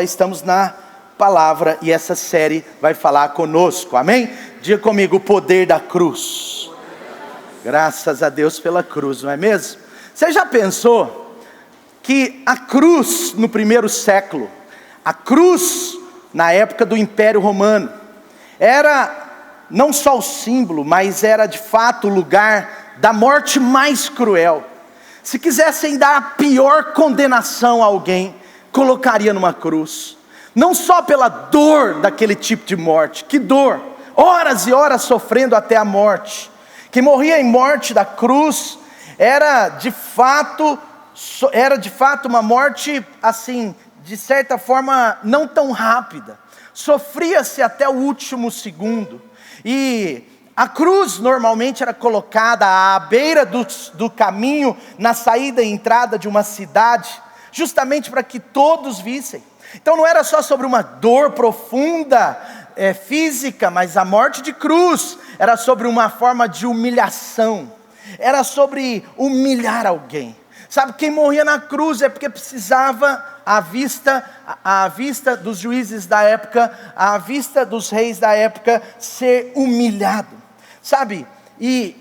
Estamos na palavra e essa série vai falar conosco, amém? Diga comigo, o poder da cruz. Graças a Deus pela cruz, não é mesmo? Você já pensou que a cruz no primeiro século, a cruz na época do Império Romano, era não só o símbolo, mas era de fato o lugar da morte mais cruel. Se quisessem dar a pior condenação a alguém, colocaria numa cruz. Não só pela dor daquele tipo de morte, que dor, horas e horas sofrendo até a morte. Quem morria em morte da cruz era de fato uma morte assim, de certa forma não tão rápida. Sofria-se até o último segundo. E a cruz normalmente era colocada à beira do caminho, na saída e entrada de uma cidade, justamente para que todos vissem. Então não era só sobre uma dor profunda, física, mas a morte de cruz era sobre uma forma de humilhação, era sobre humilhar alguém. Sabe, quem morria na cruz é porque precisava, à vista dos juízes da época, à vista dos reis da época, ser humilhado. Sabe, e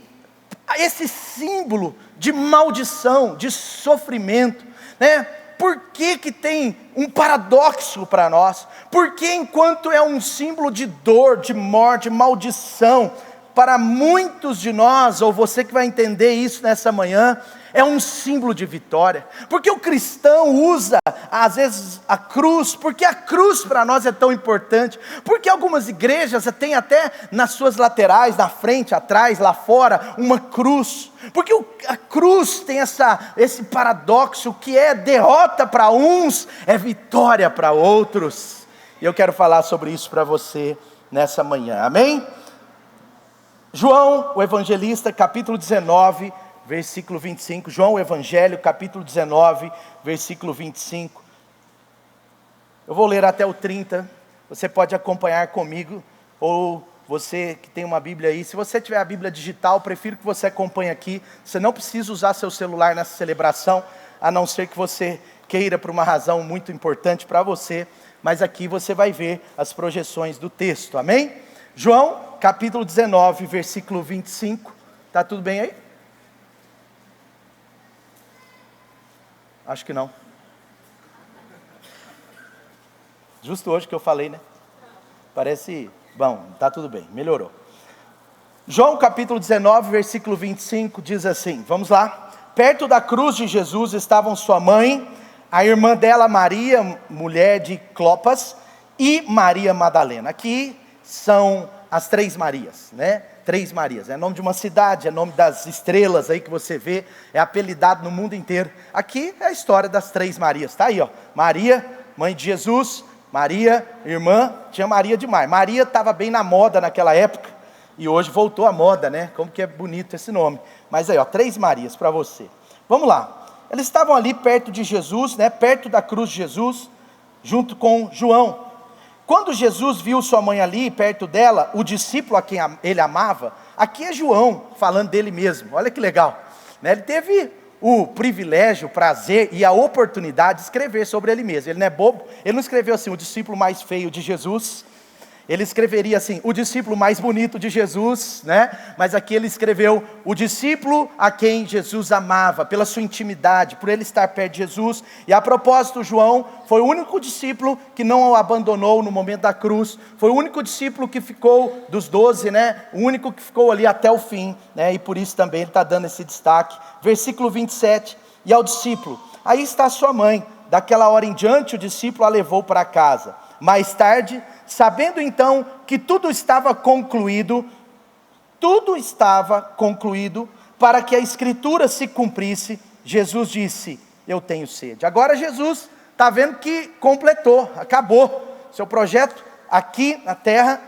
esse símbolo de maldição, de sofrimento, né? Por que tem um paradoxo para nós? Porque enquanto é um símbolo de dor, de morte, maldição, para muitos de nós, ou você que vai entender isso nessa manhã, é um símbolo de vitória. Porque o cristão usa, às vezes, a cruz, porque a cruz para nós é tão importante, porque algumas igrejas têm até nas suas laterais, na frente, atrás, lá fora, uma cruz. Porque a cruz tem esse paradoxo, que é derrota para uns, é vitória para outros. E eu quero falar sobre isso para você nessa manhã, amém? João, o evangelista, capítulo 19, versículo 25, João o Evangelho, capítulo 19, versículo 25, eu vou ler até o 30, você pode acompanhar comigo, ou você que tem uma Bíblia aí, se você tiver a Bíblia digital, prefiro que você acompanhe aqui, você não precisa usar seu celular nessa celebração, a não ser que você queira por uma razão muito importante para você, mas aqui você vai ver as projeções do texto, amém? João, capítulo 19, versículo 25, está tudo bem aí? Acho que não. Justo hoje que eu falei, né? Parece, bom, tá tudo bem, melhorou. João capítulo 19, versículo 25, diz assim, vamos lá. Perto da cruz de Jesus estavam sua mãe, a irmã dela Maria, mulher de Clopas, e Maria Madalena. Aqui são as três Marias, né? Três Marias, é nome de uma cidade, é nome das estrelas aí que você vê, é apelidado no mundo inteiro. Aqui é a história das três Marias, está aí ó, Maria, mãe de Jesus, Maria, irmã, tinha Maria demais. Maria estava bem na moda naquela época, e hoje voltou à moda, né? Como que é bonito esse nome. Mas aí ó, três Marias para você. Vamos lá, eles estavam ali perto de Jesus, né? Perto da cruz de Jesus, junto com João. Quando Jesus viu sua mãe ali, perto dela, o discípulo a quem ele amava, aqui é João, falando dele mesmo, olha que legal, né? Ele teve o privilégio, o prazer e a oportunidade de escrever sobre ele mesmo, ele não é bobo, ele não escreveu assim, o discípulo mais feio de Jesus, ele escreveria assim, o discípulo mais bonito de Jesus, né? Mas aqui ele escreveu, o discípulo a quem Jesus amava, pela sua intimidade, por ele estar perto de Jesus. E a propósito, João foi o único discípulo que não o abandonou no momento da cruz, foi o único discípulo que ficou, dos 12, né? O único que ficou ali até o fim, né? E por isso também ele está dando esse destaque. Versículo 27, e ao discípulo, aí está sua mãe. Daquela hora em diante o discípulo a levou para casa. Mais tarde, sabendo então que tudo estava concluído para que a escritura se cumprisse, Jesus disse, eu tenho sede. Agora Jesus está vendo que completou, acabou, seu projeto aqui na terra,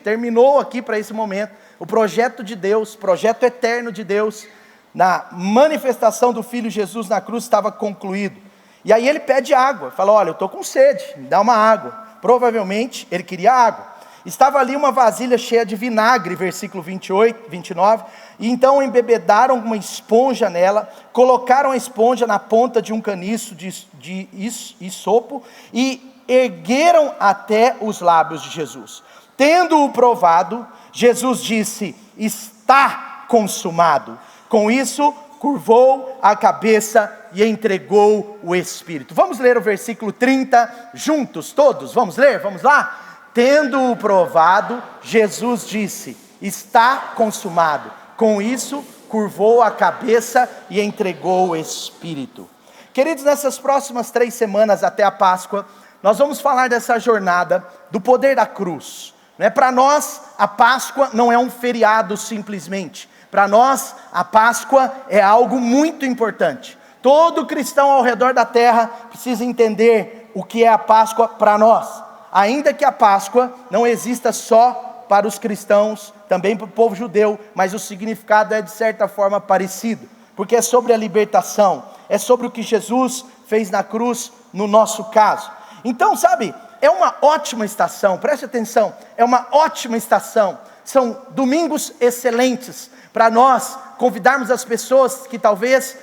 terminou aqui para esse momento, o projeto de Deus, projeto eterno de Deus, na manifestação do Filho Jesus na cruz estava concluído. E aí ele pede água, fala, olha, eu estou com sede, me dá uma água. Provavelmente ele queria água. Estava ali uma vasilha cheia de vinagre, versículo 28, 29, e então embebedaram uma esponja nela, colocaram a esponja na ponta de um caniço de isopo, e ergueram até os lábios de Jesus. Tendo-o provado, Jesus disse: está consumado. Com isso, curvou a cabeça e entregou o Espírito. Vamos ler o versículo 30 juntos, todos? Vamos ler? Vamos lá? Tendo-o provado, Jesus disse: está consumado. Com isso, curvou a cabeça e entregou o Espírito. Queridos, nessas próximas 3 semanas até a Páscoa, nós vamos falar dessa jornada do poder da cruz. Para nós, a Páscoa não é um feriado simplesmente. Para nós, a Páscoa é algo muito importante. Todo cristão ao redor da terra precisa entender o que é a Páscoa para nós. Ainda que a Páscoa não exista só para os cristãos, também para o povo judeu, mas o significado é de certa forma parecido, porque é sobre a libertação, é sobre o que Jesus fez na cruz no nosso caso. Então, sabe, é uma ótima estação, preste atenção, é uma ótima estação, são domingos excelentes para nós convidarmos as pessoas que talvez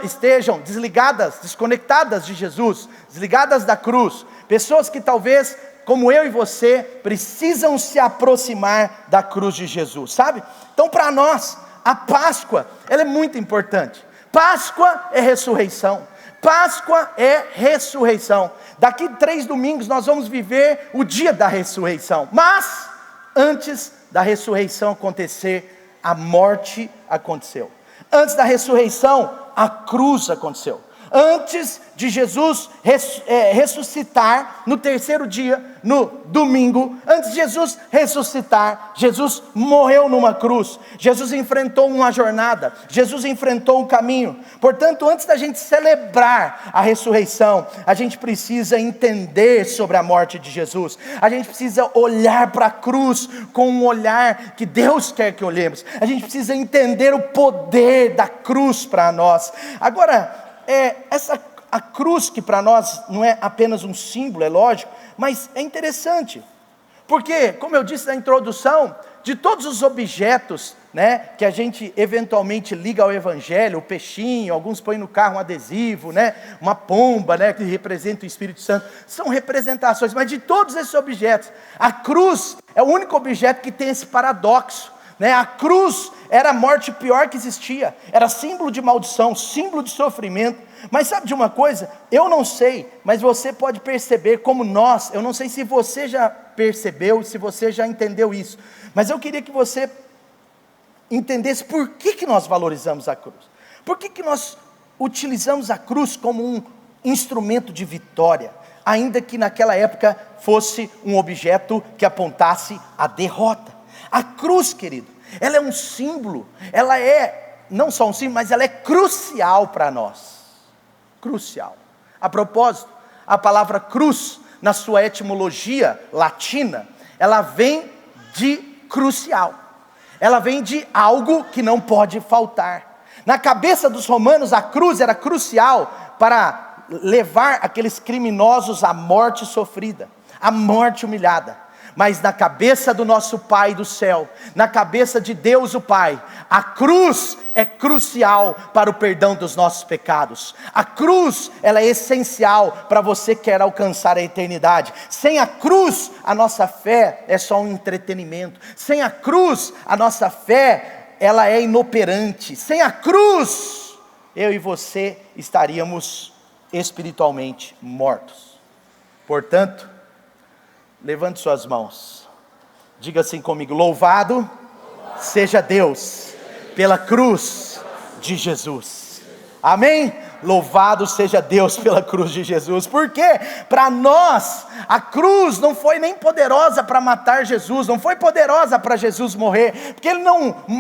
estejam desligadas, desconectadas de Jesus, desligadas da cruz, pessoas que talvez, como eu e você, precisam se aproximar da cruz de Jesus, sabe? Então, para nós, a Páscoa, ela é muito importante. Páscoa é ressurreição. Páscoa é ressurreição. Daqui 3 domingos nós vamos viver o dia da ressurreição. Mas, antes da ressurreição acontecer, a morte aconteceu. Antes da ressurreição, a cruz aconteceu. Antes de Jesus ressuscitar no 3º dia, no domingo, antes de Jesus ressuscitar, Jesus morreu numa cruz, Jesus enfrentou uma jornada, Jesus enfrentou um caminho. Portanto, antes da gente celebrar a ressurreição, a gente precisa entender sobre a morte de Jesus, a gente precisa olhar para a cruz com um olhar que Deus quer que olhemos, a gente precisa entender o poder da cruz para nós. Agora, a cruz que para nós não é apenas um símbolo, é lógico, mas é interessante, porque, como eu disse na introdução, de todos os objetos, que a gente eventualmente liga ao Evangelho, o peixinho, alguns põem no carro um adesivo, uma pomba, que representa o Espírito Santo, são representações, mas de todos esses objetos, a cruz é o único objeto que tem esse paradoxo. A cruz era a morte pior que existia, era símbolo de maldição, símbolo de sofrimento. Mas sabe de uma coisa? Eu não sei, mas você pode perceber como nós, eu não sei se você já percebeu, se você já entendeu isso, mas eu queria que você entendesse por que nós valorizamos a cruz. Por que nós utilizamos a cruz como um instrumento de vitória, ainda que naquela época fosse um objeto que apontasse a derrota. A cruz, querido, ela é um símbolo, ela é não só um símbolo, mas ela é crucial para nós. Crucial. A propósito, a palavra cruz, na sua etimologia latina, ela vem de crucial. Ela vem de algo que não pode faltar. Na cabeça dos romanos, a cruz era crucial para levar aqueles criminosos à morte sofrida, à morte humilhada. Mas na cabeça do nosso Pai do céu, na cabeça de Deus o Pai, a cruz é crucial para o perdão dos nossos pecados. A cruz, ela é essencial para você que quer alcançar a eternidade. Sem a cruz, a nossa fé é só um entretenimento. Sem a cruz, a nossa fé, ela é inoperante. Sem a cruz, eu e você estaríamos espiritualmente mortos. Portanto, levante suas mãos, diga assim comigo: louvado seja Deus pela cruz de Jesus. Amém? Louvado seja Deus pela cruz de Jesus. Porque para nós a cruz não foi nem poderosa para matar Jesus, não foi poderosa para Jesus morrer, porque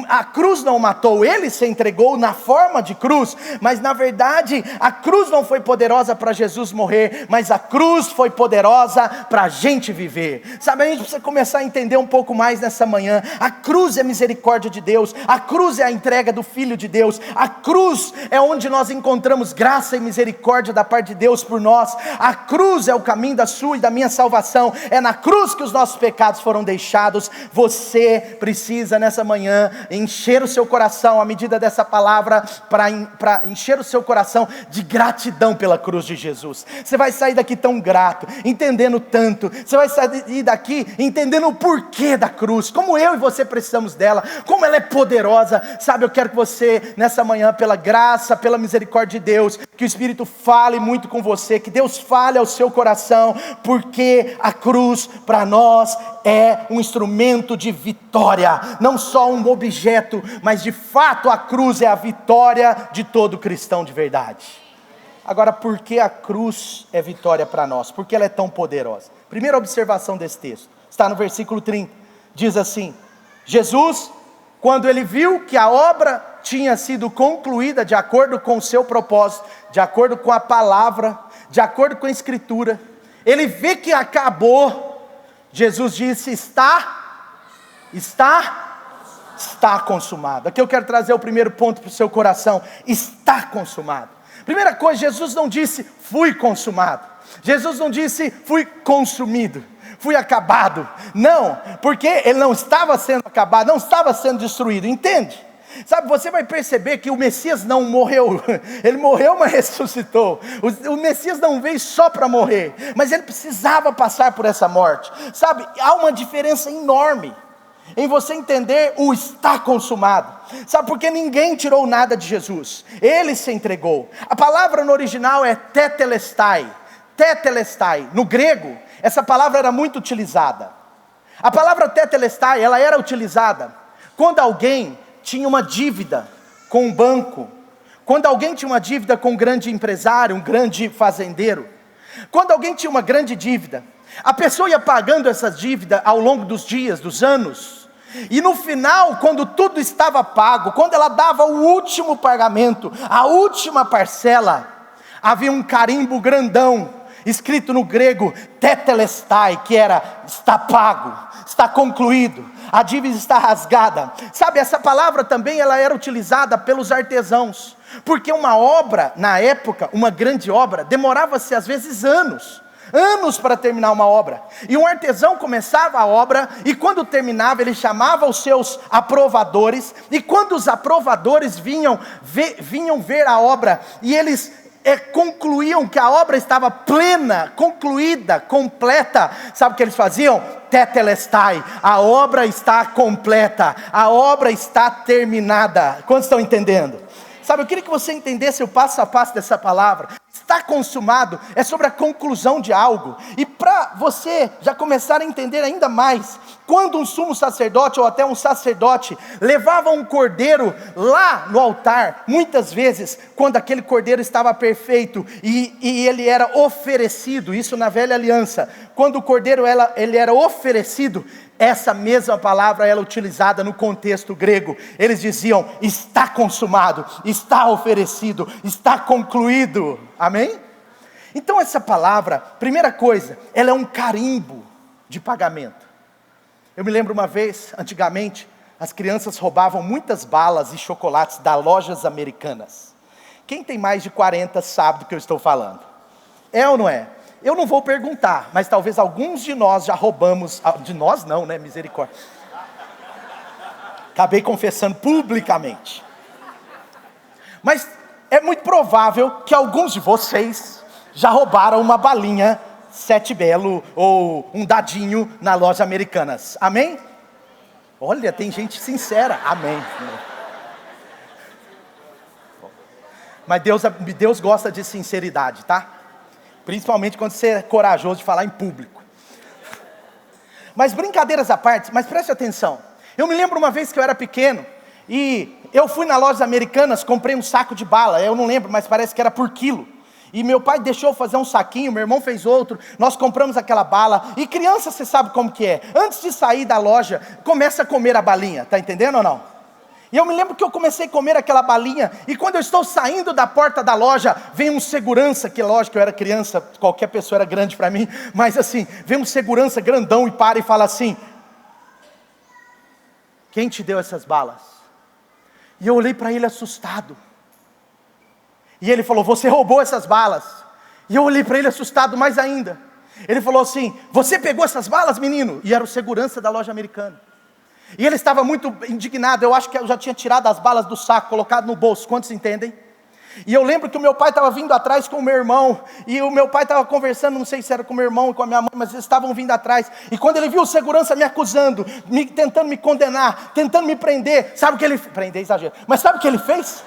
a cruz não matou, ele se entregou na forma de cruz, mas na verdade a cruz não foi poderosa para Jesus morrer, mas a cruz foi poderosa para a gente viver. Sabe, a gente precisa começar a entender um pouco mais nessa manhã. A cruz é a misericórdia de Deus, a cruz é a entrega do Filho de Deus, a cruz é onde nós encontramos recebemos graça e misericórdia da parte de Deus por nós. A cruz é o caminho da sua e da minha salvação. É na cruz que os nossos pecados foram deixados. Você precisa nessa manhã encher o seu coração, à medida dessa palavra, para encher o seu coração de gratidão pela cruz de Jesus. Você vai sair daqui tão grato, entendendo tanto. Você vai sair daqui entendendo o porquê da cruz, como eu e você precisamos dela, como ela é poderosa. Sabe, eu quero que você nessa manhã, pela graça, pela misericórdia de Deus, que o Espírito fale muito com você, que Deus fale ao seu coração, porque a cruz para nós é um instrumento de vitória, não só um objeto, mas de fato a cruz é a vitória de todo cristão de verdade. Agora, por que a cruz é vitória para nós? Por que ela é tão poderosa? Primeira observação desse texto, está no versículo 30, diz assim: Jesus, quando ele viu que a obra tinha sido concluída de acordo com o seu propósito, de acordo com a palavra, de acordo com a escritura, ele vê que acabou. Jesus disse: está consumado. Aqui eu quero trazer o primeiro ponto para o seu coração: está consumado. Primeira coisa, Jesus não disse fui consumado, Jesus não disse fui consumido, fui acabado. Não, porque ele não estava sendo acabado, não estava sendo destruído, entende? Sabe, você vai perceber que o Messias não morreu, ele morreu, mas ressuscitou. O Messias não veio só para morrer, mas ele precisava passar por essa morte. Sabe, há uma diferença enorme em você entender o está consumado. Sabe, porque ninguém tirou nada de Jesus, ele se entregou. A palavra no original é tetelestai. Tetelestai, no grego, essa palavra era muito utilizada. A palavra tetelestai, ela era utilizada quando alguém tinha uma dívida com um banco, quando alguém tinha uma dívida com um grande empresário, um grande fazendeiro. Quando alguém tinha uma grande dívida, a pessoa ia pagando essa dívida ao longo dos dias, dos anos, e no final, quando tudo estava pago, quando ela dava o último pagamento, a última parcela, havia um carimbo grandão, escrito no grego tetelestai, que era está pago, está concluído, a dívida está rasgada. Sabe, essa palavra também ela era utilizada pelos artesãos, porque uma obra, na época, uma grande obra, demorava-se às vezes anos para terminar uma obra, e um artesão começava a obra, e quando terminava, ele chamava os seus aprovadores, e quando os aprovadores vinham ver a obra, e eles concluíam que a obra estava plena, concluída, completa, sabe o que eles faziam? Tetelestai, a obra está completa, a obra está terminada. Quantos estão entendendo? Sabe, eu queria que você entendesse o passo a passo dessa palavra. Está consumado, é sobre a conclusão de algo. E para você já começar a entender ainda mais, quando um sumo sacerdote ou até um sacerdote levava um cordeiro lá no altar, muitas vezes, quando aquele cordeiro estava perfeito e ele era oferecido, isso na velha aliança, quando o cordeiro ele era oferecido, essa mesma palavra era utilizada no contexto grego. Eles diziam: está consumado, está oferecido, está concluído. Amém? Então essa palavra, primeira coisa, ela é um carimbo de pagamento. Eu me lembro uma vez, antigamente, as crianças roubavam muitas balas e chocolates das lojas americanas. Quem tem mais de 40 sabe do que eu estou falando. É ou não é? Eu não vou perguntar, mas talvez alguns de nós já roubamos, de nós não, né, misericórdia. Acabei confessando publicamente. Mas é muito provável que alguns de vocês já roubaram uma balinha Sete Belo ou um dadinho na loja Americanas. Amém? Olha, tem gente sincera. Amém. Mas Deus gosta de sinceridade, tá? Principalmente quando você é corajoso de falar em público. Mas brincadeiras à parte, mas preste atenção. Eu me lembro uma vez que eu era pequeno e eu fui na loja Americanas, comprei um saco de bala. Eu não lembro, mas parece que era por quilo. E meu pai deixou eu fazer um saquinho, meu irmão fez outro, nós compramos aquela bala. E criança, você sabe como que é. Antes de sair da loja, começa a comer a balinha, tá entendendo ou não? E eu me lembro que eu comecei a comer aquela balinha, e quando eu estou saindo da porta da loja, vem um segurança, que lógico, eu era criança, qualquer pessoa era grande para mim, mas assim, vem um segurança grandão e para e fala assim: quem te deu essas balas? E eu olhei para ele assustado. E ele falou: você roubou essas balas. E eu olhei para ele assustado mais ainda. Ele falou assim: você pegou essas balas, menino? E era o segurança da loja Americana. E ele estava muito indignado. Eu acho que eu já tinha tirado as balas do saco, colocado no bolso. Quantos entendem? E eu lembro que o meu pai estava vindo atrás com o meu irmão. E o meu pai estava conversando, não sei se era com o meu irmão e com a minha mãe, mas eles estavam vindo atrás. E quando ele viu o segurança me acusando, tentando me condenar, tentando me prender, sabe o que ele fez? Prender, exagero. Mas sabe o que ele fez?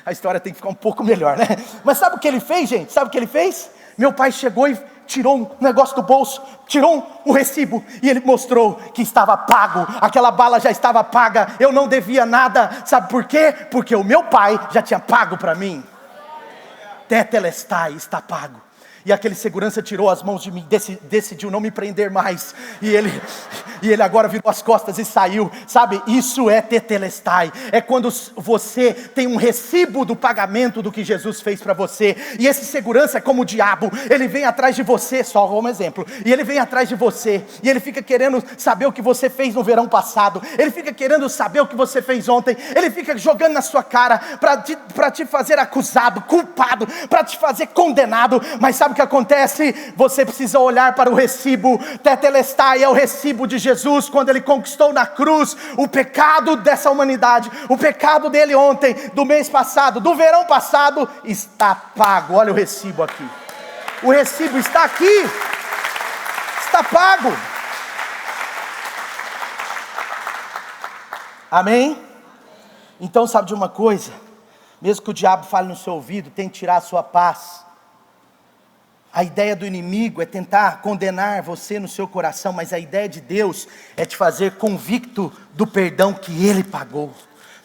A história tem que ficar um pouco melhor, né? Mas sabe o que ele fez, gente? Sabe o que ele fez? Meu pai chegou e tirou um negócio do bolso, tirou um recibo, e ele mostrou que estava pago, aquela bala já estava paga, eu não devia nada. Sabe por quê? Porque o meu pai já tinha pago para mim. Tetelestai, está pago. E aquele segurança tirou as mãos de mim, decidiu não me prender mais. E ele agora virou as costas e saiu. Sabe, isso é tetelestai. É quando você tem um recibo do pagamento do que Jesus fez para você. E esse segurança é como o diabo. Ele vem atrás de você, só um exemplo. E ele vem atrás de você. E ele fica querendo saber o que você fez no verão passado. Ele fica querendo saber o que você fez ontem. Ele fica jogando na sua cara para te fazer acusado, culpado, para te fazer condenado. Mas sabe o que acontece? Você precisa olhar para o recibo. Tetelestai é o recibo de Jesus, quando ele conquistou na cruz o pecado dessa humanidade, o pecado dele ontem, do mês passado, do verão passado, está pago. Olha o recibo aqui, o recibo está aqui, está pago. Amém? Então sabe de uma coisa? Mesmo que o diabo fale no seu ouvido, tente tirar a sua paz. A ideia do inimigo é tentar condenar você no seu coração, mas a ideia de Deus é te fazer convicto do perdão que Ele pagou,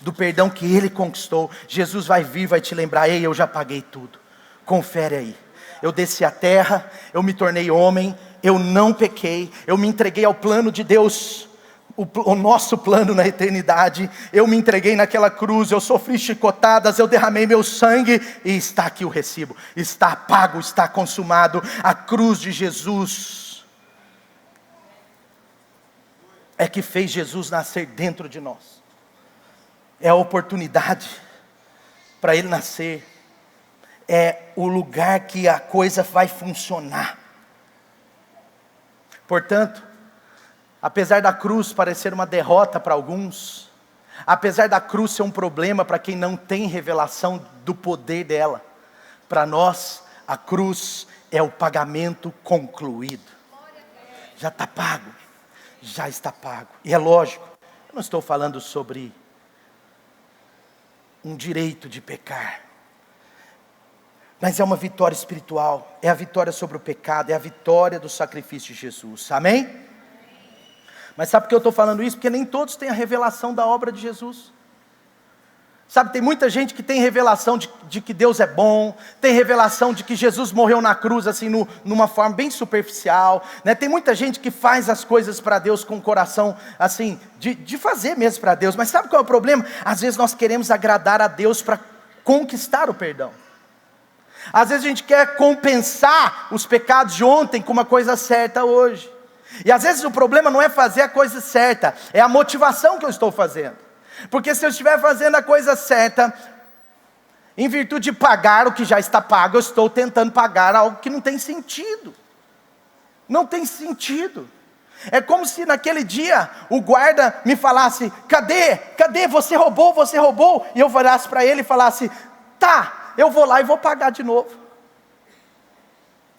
do perdão que Ele conquistou. Jesus vai vir, vai te lembrar: ei, eu já paguei tudo, confere aí. Eu desci à terra, eu me tornei homem, eu não pequei, eu me entreguei ao plano de Deus, o nosso plano na eternidade. Eu me entreguei naquela cruz, eu sofri chicotadas, eu derramei meu sangue, e está aqui o recibo, está pago, está consumado. A cruz de Jesus é que fez Jesus nascer dentro de nós, é a oportunidade para Ele nascer, é o lugar que a coisa vai funcionar. Portanto, apesar da cruz parecer uma derrota para alguns, apesar da cruz ser um problema para quem não tem revelação do poder dela, para nós a cruz é o pagamento concluído. Já está pago, já está pago. E é lógico, eu não estou falando sobre um direito de pecar, mas é uma vitória espiritual, é a vitória sobre o pecado, é a vitória do sacrifício de Jesus. Amém? Mas sabe por que eu estou falando isso? Porque nem todos têm a revelação da obra de Jesus. Sabe, tem muita gente que tem revelação de que Deus é bom, tem revelação de que Jesus morreu na cruz assim numa forma bem superficial, né? Tem muita gente que faz as coisas para Deus com o coração assim, de fazer mesmo para Deus. Mas sabe qual é o problema? Às vezes nós queremos agradar a Deus para conquistar o perdão. Às vezes a gente quer compensar os pecados de ontem com uma coisa certa hoje. E às vezes o problema não é fazer a coisa certa, é a motivação que eu estou fazendo. Porque se eu estiver fazendo a coisa certa, em virtude de pagar o que já está pago, eu estou tentando pagar algo que não tem sentido. Não tem sentido. É como se naquele dia o guarda me falasse: cadê, você roubou? E eu olhasse para ele e falasse: tá, eu vou lá e vou pagar de novo.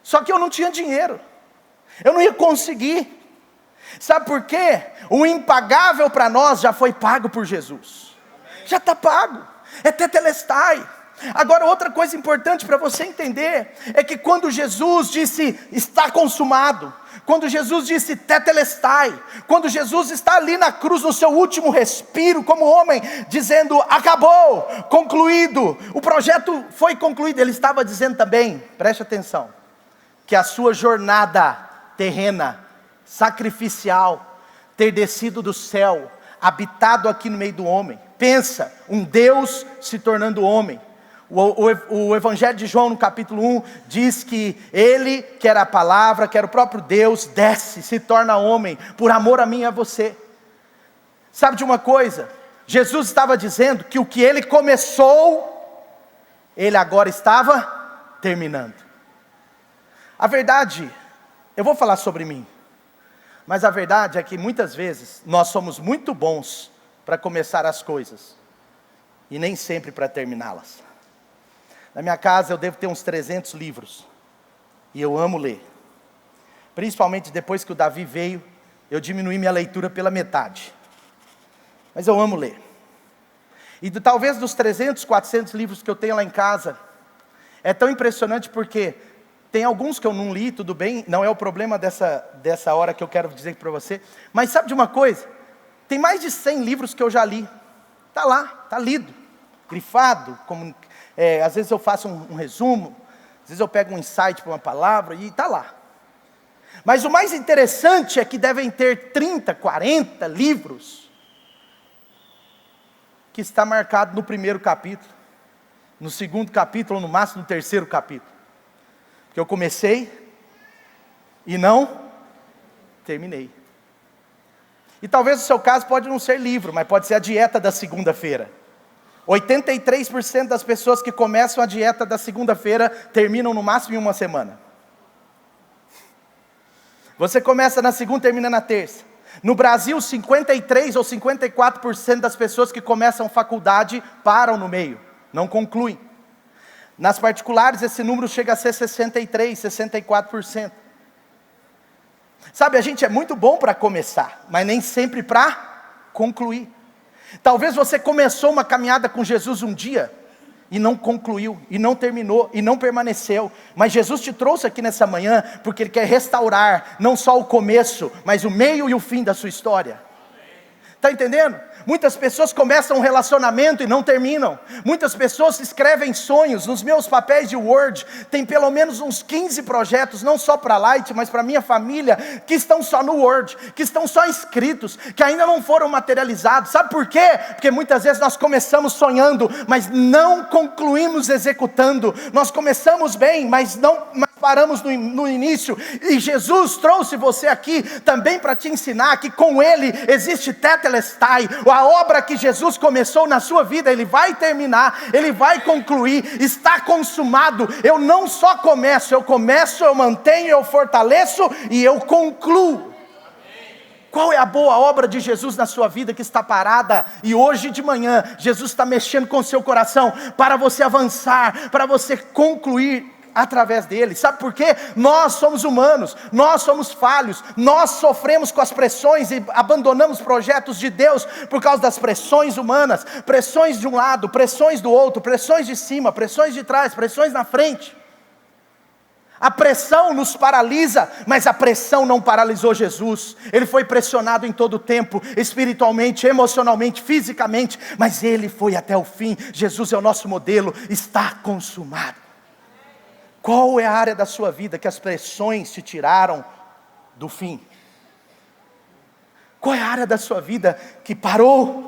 Só que eu não tinha dinheiro. Eu não ia conseguir. Sabe por quê? O impagável para nós já foi pago por Jesus. Já está pago. É tetelestai. Agora, outra coisa importante para você entender é que quando Jesus disse está consumado, quando Jesus disse tetelestai, quando Jesus está ali na cruz no seu último respiro como homem, dizendo acabou, concluído, o projeto foi concluído, ele estava dizendo também, preste atenção, que a sua jornada terrena, sacrificial, ter descido do céu, habitado aqui no meio do homem. Pensa, um Deus se tornando homem. O Evangelho de João no capítulo 1 diz que Ele, que era a palavra, que era o próprio Deus, desce, se torna homem, por amor a mim e a você. Sabe de uma coisa? Jesus estava dizendo que o que Ele começou, Ele agora estava terminando. A verdade, eu vou falar sobre mim, mas a verdade é que muitas vezes nós somos muito bons para começar as coisas e nem sempre para terminá-las. Na minha casa eu devo ter uns 300 livros e eu amo ler. Principalmente depois que o Davi veio, eu diminuí minha leitura pela metade. Mas eu amo ler. E talvez dos 300, 400 livros que eu tenho lá em casa, é tão impressionante porque tem alguns que eu não li, tudo bem, não é o problema dessa hora que eu quero dizer para você. Mas sabe de uma coisa? Tem mais de 100 livros que eu já li. Está lá, está lido, grifado. Às vezes eu faço um resumo, às vezes eu pego um insight para uma palavra e está lá. Mas o mais interessante é que devem ter 30, 40 livros que está marcado no primeiro capítulo, no segundo capítulo, ou no máximo no terceiro capítulo. Que eu comecei e não terminei. E talvez o seu caso pode não ser livro, mas pode ser a dieta da segunda-feira. 83% das pessoas que começam a dieta da segunda-feira terminam no máximo em uma semana. Você começa na segunda, termina na terça. No Brasil, 53 ou 54% das pessoas que começam faculdade param no meio, não concluem. Nas particulares, esse número chega a ser 63, 64%. Sabe, a gente é muito bom para começar, mas nem sempre para concluir. Talvez você começou uma caminhada com Jesus um dia, e não concluiu, e não terminou, e não permaneceu. Mas Jesus te trouxe aqui nessa manhã, porque Ele quer restaurar, não só o começo, mas o meio e o fim da sua história. Está entendendo? Muitas pessoas começam um relacionamento e não terminam. Muitas pessoas escrevem sonhos. Nos meus papéis de Word, tem pelo menos uns 15 projetos, não só para a Light, mas para a minha família, que estão só no Word, que estão só escritos, que ainda não foram materializados. Sabe por quê? Porque muitas vezes nós começamos sonhando, mas não concluímos executando. Nós começamos bem, mas paramos no início, e Jesus trouxe você aqui também para te ensinar que com Ele existe tetelestai, a obra que Jesus começou na sua vida, Ele vai terminar, Ele vai concluir, está consumado. Eu não só começo, eu mantenho, eu fortaleço e eu concluo. Qual é a boa obra de Jesus na sua vida que está parada? E hoje de manhã, Jesus está mexendo com o seu coração, para você avançar, para você concluir através dele. Sabe por quê? Nós somos humanos, nós somos falhos, nós sofremos com as pressões e abandonamos projetos de Deus por causa das pressões humanas, pressões de um lado, pressões do outro, pressões de cima, pressões de trás, pressões na frente. A pressão nos paralisa, mas a pressão não paralisou Jesus. Ele foi pressionado em todo o tempo, espiritualmente, emocionalmente, fisicamente, mas Ele foi até o fim. Jesus é o nosso modelo, está consumado. Qual é a área da sua vida que as pressões te tiraram do fim? Qual é a área da sua vida que parou?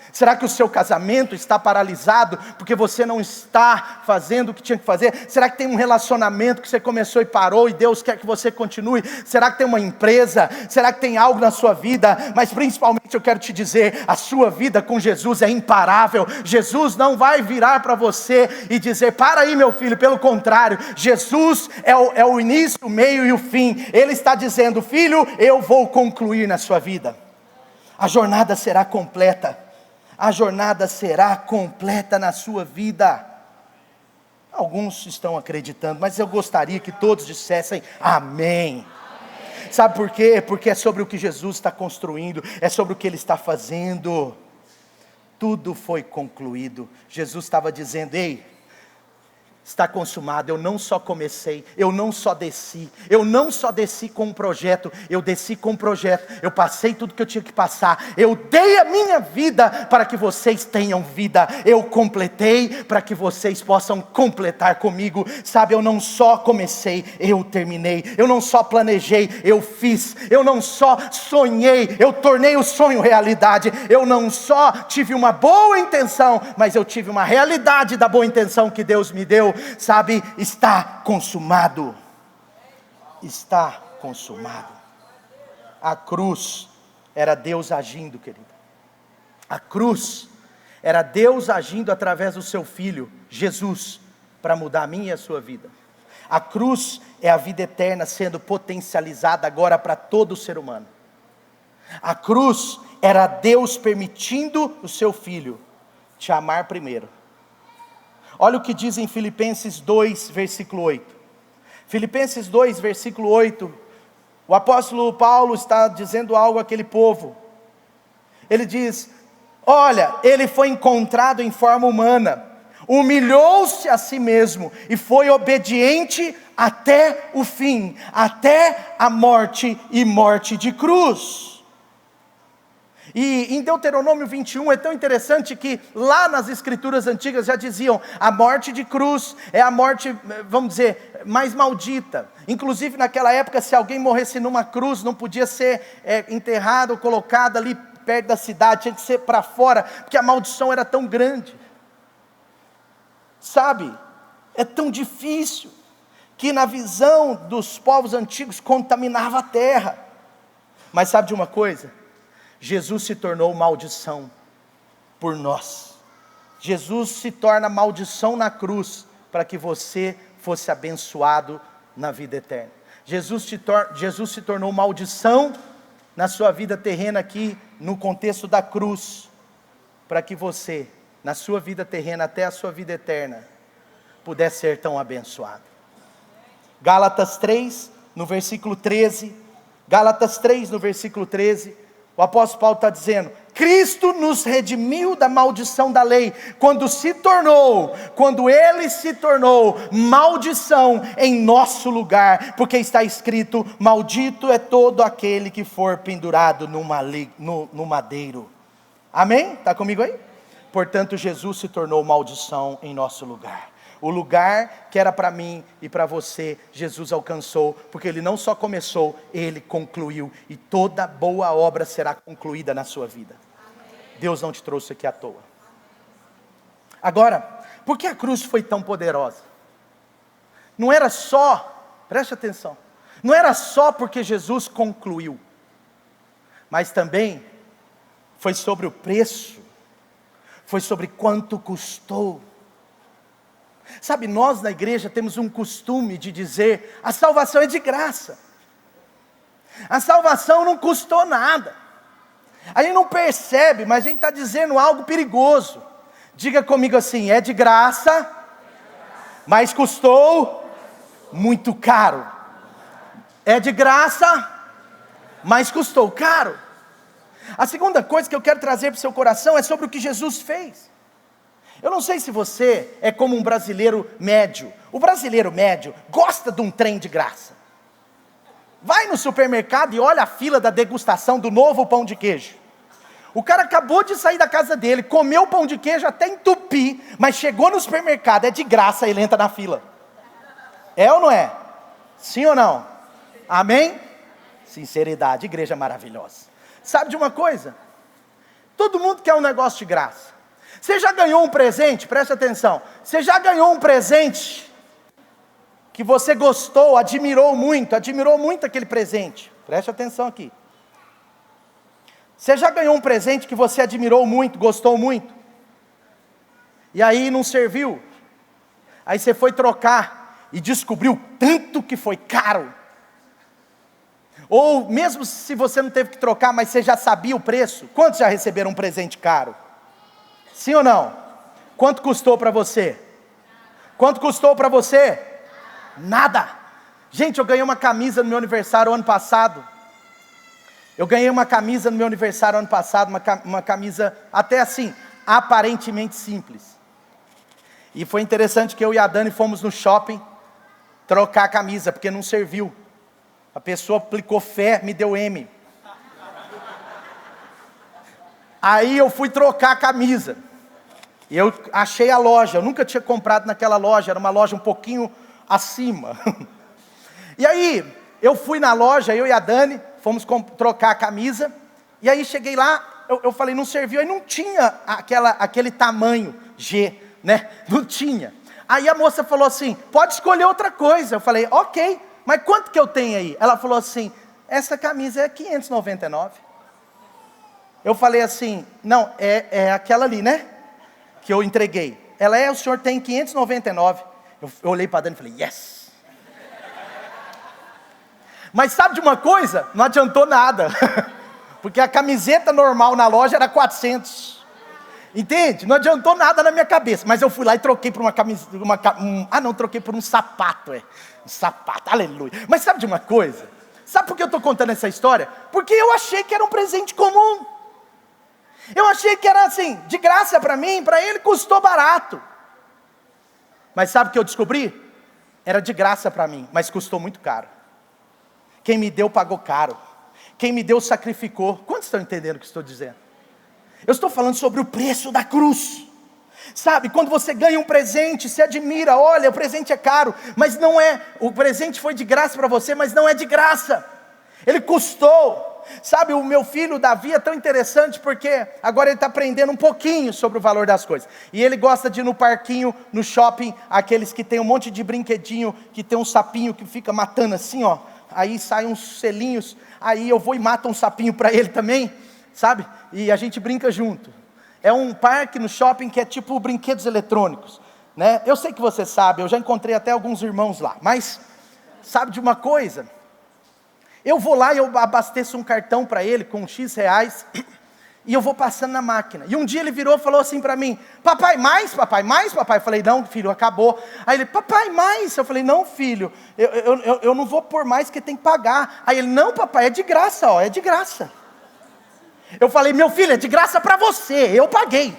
Será que o seu casamento está paralisado porque você não está fazendo o que tinha que fazer? Será que tem um relacionamento que você começou e parou e Deus quer que você continue? Será que tem uma empresa? Será que tem algo na sua vida? Mas principalmente eu quero te dizer, a sua vida com Jesus é imparável. Jesus não vai virar para você e dizer, para aí meu filho, pelo contrário, Jesus é o início, o meio e o fim. Ele está dizendo, filho, eu vou concluir na sua vida. A jornada será completa. A jornada será completa na sua vida. Alguns estão acreditando, mas eu gostaria que todos dissessem amém. Sabe por quê? Porque é sobre o que Jesus está construindo, é sobre o que Ele está fazendo. Tudo foi concluído. Jesus estava dizendo, ei, está consumado. Eu não só comecei, eu não só desci com um projeto, eu desci com um projeto, eu passei tudo que eu tinha que passar, eu dei a minha vida para que vocês tenham vida, eu completei para que vocês possam completar comigo. Sabe, eu não só comecei, eu terminei, eu não só planejei, eu fiz, eu não só sonhei, eu tornei o sonho realidade, eu não só tive uma boa intenção, mas eu tive uma realidade da boa intenção que Deus me deu. Sabe, está consumado. Está consumado. A cruz era Deus agindo, querido. A cruz era Deus agindo através do seu Filho, Jesus, para mudar a minha e a sua vida. A cruz é a vida eterna sendo potencializada agora para todo ser humano. A cruz era Deus permitindo o seu Filho te amar primeiro. Olha o que diz em Filipenses 2, versículo 8. Filipenses 2, versículo 8. O apóstolo Paulo está dizendo algo àquele povo. Ele diz: olha, ele foi encontrado em forma humana, humilhou-se a si mesmo e foi obediente até o fim, até a morte e morte de cruz. E em Deuteronômio 21 é tão interessante que lá nas escrituras antigas já diziam: a morte de cruz é a morte, vamos dizer, mais maldita. Inclusive naquela época, se alguém morresse numa cruz, não podia ser enterrado ou colocado ali perto da cidade, tinha que ser para fora, porque a maldição era tão grande. Sabe, é tão difícil, que na visão dos povos antigos contaminava a terra. Mas sabe de uma coisa? Jesus se tornou maldição por nós. Jesus se torna maldição na cruz, para que você fosse abençoado na vida eterna. Jesus se tornou maldição na sua vida terrena aqui, no contexto da cruz, para que você, na sua vida terrena até a sua vida eterna, pudesse ser tão abençoado. Gálatas 3, no versículo 13, Gálatas 3, no versículo 13, o apóstolo Paulo está dizendo: Cristo nos redimiu da maldição da lei, quando Ele se tornou maldição em nosso lugar, porque está escrito: maldito é todo aquele que for pendurado no madeiro. Amém? Está comigo aí? Portanto, Jesus se tornou maldição em nosso lugar. O lugar que era para mim e para você, Jesus alcançou, porque Ele não só começou, Ele concluiu, e toda boa obra será concluída na sua vida. Deus não te trouxe aqui à toa. Agora, por que a cruz foi tão poderosa? Não era só, preste atenção, não era só porque Jesus concluiu, mas também foi sobre o preço, foi sobre quanto custou. Sabe, nós na igreja temos um costume de dizer: a salvação é de graça, a salvação não custou nada. A gente não percebe, mas a gente está dizendo algo perigoso. Diga comigo assim: é de graça, mas custou muito caro. É de graça, mas custou caro. A segunda coisa que eu quero trazer para o seu coração é sobre o que Jesus fez. Eu não sei se você é como um brasileiro médio. O brasileiro médio gosta de um trem de graça. Vai no supermercado e olha a fila da degustação do novo pão de queijo. O cara acabou de sair da casa dele, comeu o pão de queijo até entupir, mas chegou no supermercado, é de graça, ele entra na fila. É ou não é? Sim ou não? Amém? Sinceridade, igreja maravilhosa. Sabe de uma coisa? Todo mundo quer um negócio de graça. Você já ganhou um presente? Preste atenção. Você já ganhou um presente que você gostou, admirou muito aquele presente? Preste atenção aqui. Você já ganhou um presente que você admirou muito, gostou muito? E aí não serviu? Aí você foi trocar e descobriu tanto que foi caro. Ou mesmo se você não teve que trocar, mas você já sabia o preço. Quantos já receberam um presente caro? Sim ou não? Quanto custou para você? Quanto custou para você? Nada. Gente, eu ganhei uma camisa no meu aniversário ano passado. Uma camisa até assim, aparentemente simples. E foi interessante que eu e a Dani fomos no shopping trocar a camisa, porque não serviu. A pessoa aplicou fé, me deu M. Aí eu fui trocar a camisa. E eu achei a loja, eu nunca tinha comprado naquela loja, era uma loja um pouquinho acima. E aí, eu fui na loja, eu e a Dani, fomos trocar a camisa, e aí cheguei lá, eu falei, não serviu, aí não tinha aquele tamanho G, né? Não tinha. Aí a moça falou assim: pode escolher outra coisa. Eu falei, ok, mas quanto que eu tenho aí? Ela falou assim: essa camisa é 599. Eu falei assim, não, é aquela ali, né? Que eu entreguei. O senhor tem 599. Eu olhei para Dani e falei, yes. Mas sabe de uma coisa? Não adiantou nada. Porque a camiseta normal na loja era 400. Entende? Não adiantou nada na minha cabeça. Mas eu fui lá e troquei por uma camiseta. Troquei por um sapato. Um sapato, aleluia. Mas sabe de uma coisa? Sabe por que eu estou contando essa história? Porque eu achei que era um presente comum. Eu achei que era assim, de graça para mim, para ele custou barato. Mas sabe o que eu descobri? Era de graça para mim, mas custou muito caro. Quem me deu pagou caro. Quem me deu sacrificou. Quantos estão entendendo o que estou dizendo? Eu estou falando sobre o preço da cruz. Sabe, quando você ganha um presente, se admira, olha, o presente é caro, mas não é, o presente foi de graça para você, mas não é de graça. Ele custou. Sabe, o meu filho Davi é tão interessante porque agora ele está aprendendo um pouquinho sobre o valor das coisas. E ele gosta de ir no parquinho, no shopping, aqueles que tem um monte de brinquedinho, que tem um sapinho que fica matando assim, ó. Aí saem uns selinhos, aí eu vou e mato um sapinho para ele também, sabe? E a gente brinca junto. É um parque no shopping que é tipo brinquedos eletrônicos, né? Eu sei que você sabe, eu já encontrei até alguns irmãos lá, mas sabe de uma coisa? Eu vou lá e eu abasteço um cartão para ele com X reais, e eu vou passando na máquina. E um dia ele virou e falou assim para mim, papai, mais papai, mais papai. Eu falei, não filho, acabou. Aí ele, papai, mais. Eu falei, não filho, eu não vou pôr mais porque tem que pagar. Aí ele, não papai, é de graça, ó, é de graça. Eu falei, meu filho, é de graça para você, eu paguei.